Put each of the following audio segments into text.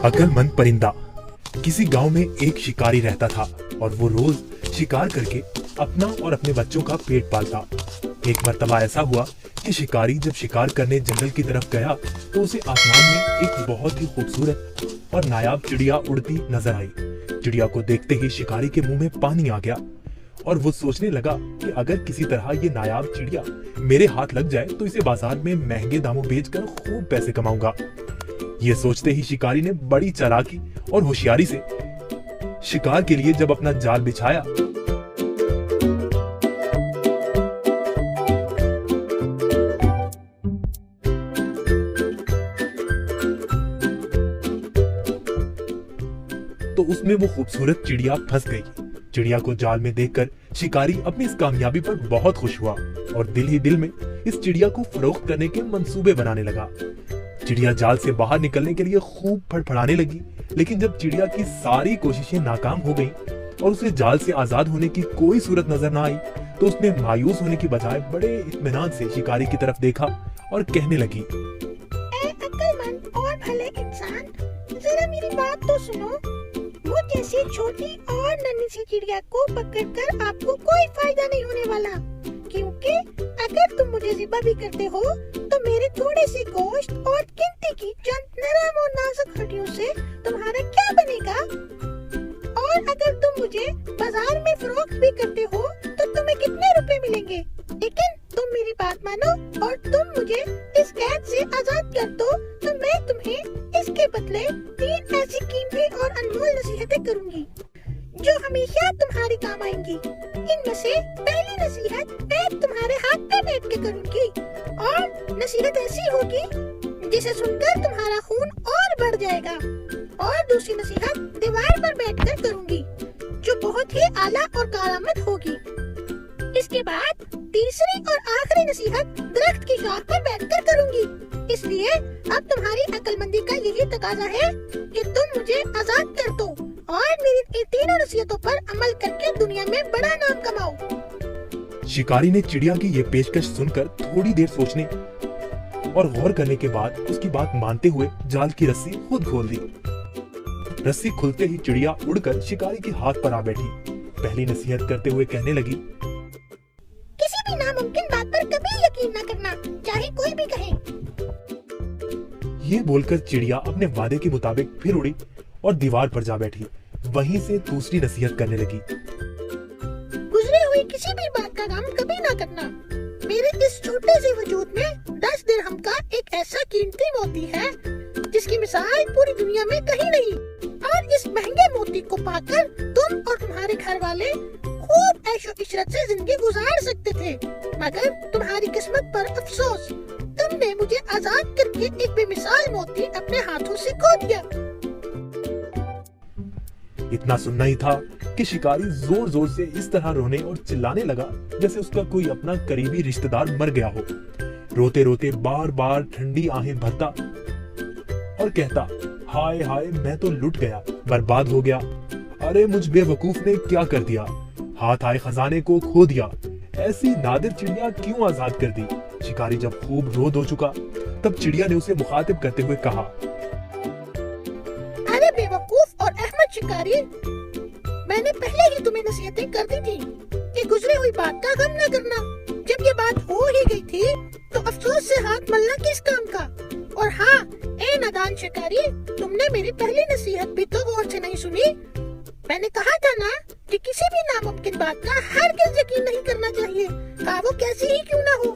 अक्लमंद परिंदा। किसी गांव में एक शिकारी रहता था और वो रोज शिकार करके अपना और अपने बच्चों का पेट पालता। एक मर्तबा ऐसा हुआ कि शिकारी जब शिकार करने जंगल की तरफ गया तो उसे आसमान में एक बहुत ही खूबसूरत और नायाब चिड़िया उड़ती नजर आई। चिड़िया को देखते ही शिकारी के मुंह में पानी आ गया और वो सोचने लगा कि अगर किसी तरह ये नायाब चिड़िया मेरे हाथ लग जाए तो इसे बाजार में महंगे दामों बेचकर खूब पैसे कमाऊंगा। ये सोचते ही शिकारी ने बड़ी चालाकी और होशियारी से शिकार के लिए जब अपना जाल बिछाया तो उसमें वो खूबसूरत चिड़िया फंस गई। चिड़िया को जाल में देखकर शिकारी अपनी इस कामयाबी पर बहुत खुश हुआ और दिल ही दिल में इस चिड़िया को फरोख्त करने के मंसूबे बनाने लगा। चिड़िया जाल से बाहर निकलने के लिए खूब फड़फड़ाने लगी, लेकिन जब चिड़िया की सारी कोशिशें नाकाम हो गईं और उसे जाल से आजाद होने की कोई सूरत नजर न आई तो उसने मायूस होने की बजाय बड़े इत्मीनान से शिकारी की तरफ देखा और कहने लगी, ए अक्लमंद और भले इंसान, जरा मेरी बात तो सुनो। मुझ जैसी छोटी और नन्ही सी चिड़िया को पकड़कर आपको कोई फायदा नहीं होने वाला, क्योंकि अगर तुम मुझे ज़िबा भी करते हो तो मेरे थोड़े से गोश्त और गिनती की चंद नरम और नाजुक हड्डियों से तुम्हारा क्या बनेगा। और अगर तुम मुझे बाजार में फरोख्त भी करते हो तो तुम्हें कितने रुपए मिलेंगे। लेकिन तुम मेरी बात मानो और तुम मुझे इस कैद से आजाद कर दो तो मैं तुम्हें इसके बदले 3 ऐसी कीमती और अनमोल नसीहतें करूंगी जो हमेशा तुम्हारे काम आएंगी। इनमें से पहली नसीहत मैं तुम्हारे हाथ पे बैठ के करूंगी और नसीहत ऐसी होगी जिसे सुनकर तुम्हारा खून और बढ़ जाएगा। और दूसरी नसीहत दीवार पर बैठकर करूंगी जो बहुत ही आला और कारामद होगी। इसके बाद तीसरी और आखिरी नसीहत दरख्त की शाख पर बैठकर करूंगी। इसलिए अब तुम्हारी अक्लमंदी का यही तकाजा है कि तुम मुझे आजाद कर दो और मेरी तीनों नसीहतों पर अमल करके दुनिया में बड़ा नाम कमाओ। शिकारी ने चिड़िया की ये पेशकश सुनकर थोड़ी देर सोचने और गौर करने के बाद उसकी बात मानते हुए जाल की रस्सी खुद खोल दी। रस्सी खुलते ही चिड़िया उड़कर शिकारी के हाथ पर आ बैठी। पहली नसीहत करते हुए कहने लगी, किसी भी नामुमकिन बात पर कभी यकीन न करना, चाहे कोई भी कहे। ये बोलकर चिड़िया अपने वादे के मुताबिक फिर उड़ी और दीवार पर जा बैठी। वहीं से दूसरी नसीहत करने लगी, गुजरी हुई किसी भी बात का गम कभी ना करना। मेरे इस छोटे से वजूद में 10 दिरहम का एक ऐसा कीमती मोती है जिसकी मिसाल पूरी दुनिया में कहीं नहीं। और इस महंगे मोती को पाकर तुम और तुम्हारे घर वाले खूब ऐशो इशरत से जिंदगी गुजार सकते थे, मगर तुम्हारी किस्मत पर अफसोस, तुमने मुझे आजाद करके एक बेमिसाल मोती अपने हाथों से खो दिया। इतना सुनना ही था कि शिकारी जोर जोर से इस तरह रोने और चिल्लाने लगा जैसे उसका कोई अपना करीबी रिश्तेदार मर गया हो। रोते रोते बार बार ठंडी आहें भरता और कहता, हाय हाय मैं तो लुट गया, बर्बाद हो गया। अरे मुझ बेवकूफ ने क्या कर दिया, हाथ आए खजाने को खो दिया। ऐसी नादिर चिड़िया क्यों आजाद कर दी। शिकारी जब खूब रो धो चुका तब चिड़िया ने उसे मुखातिब करते हुए कहा, अरे बेवकूफ और अहमद शिकारी, मैंने पहले ही तुम्हें नसीहतें कर दी थी कि गुजरी हुई बात का गम न करना। जब ये बात हो ही गई थी तो अफसोस से हाथ मलना किस काम का। और हाँ, ए नादान शिकारी, तुमने मेरी पहली नसीहत भी तो गौर से नहीं सुनी। मैंने कहा था ना कि किसी भी नामुमकिन बात का हरगिज़ यकीन नहीं करना चाहिए, चाहे वो कैसी ही क्यों ना हो।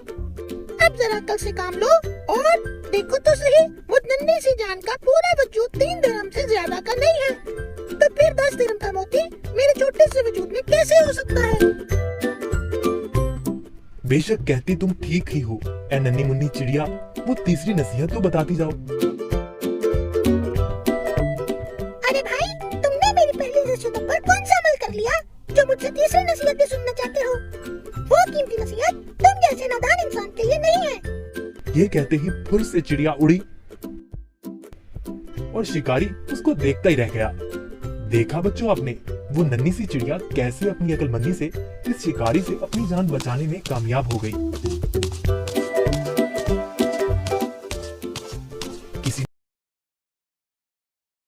अब जरा अक्ल से काम लो और देखो तो सही, वो नन्ही सी जान का पूरा वजूद 3 दिरहम से ज्यादा का नहीं है, तो फिर 10 दिरहम का मोती मेरे छोटे से वजूद में कैसे हो सकता है। बेशक कहती तुम ठीक ही हो ए नन्ही मुन्नी चिड़िया, वो तीसरी नसीहत तो बताती जाओ। अरे भाई, तुमने मेरी पहली नसीहतों पर कौन सा अमल कर लिया जो मुझसे तीसरी नसीहत भी सुनना चाहते हो। वो कीमती नसीहत तुम जैसे नादान इंसान के लिए नहीं है। ये कहते ही फुर से चिड़िया उड़ी और शिकारी उसको देखता ही रह गया। देखा बच्चों आपने, वो नन्ही सी चिड़िया कैसे अपनी अक्लमंदी से इस शिकारी से अपनी जान बचाने में कामयाब हो गई।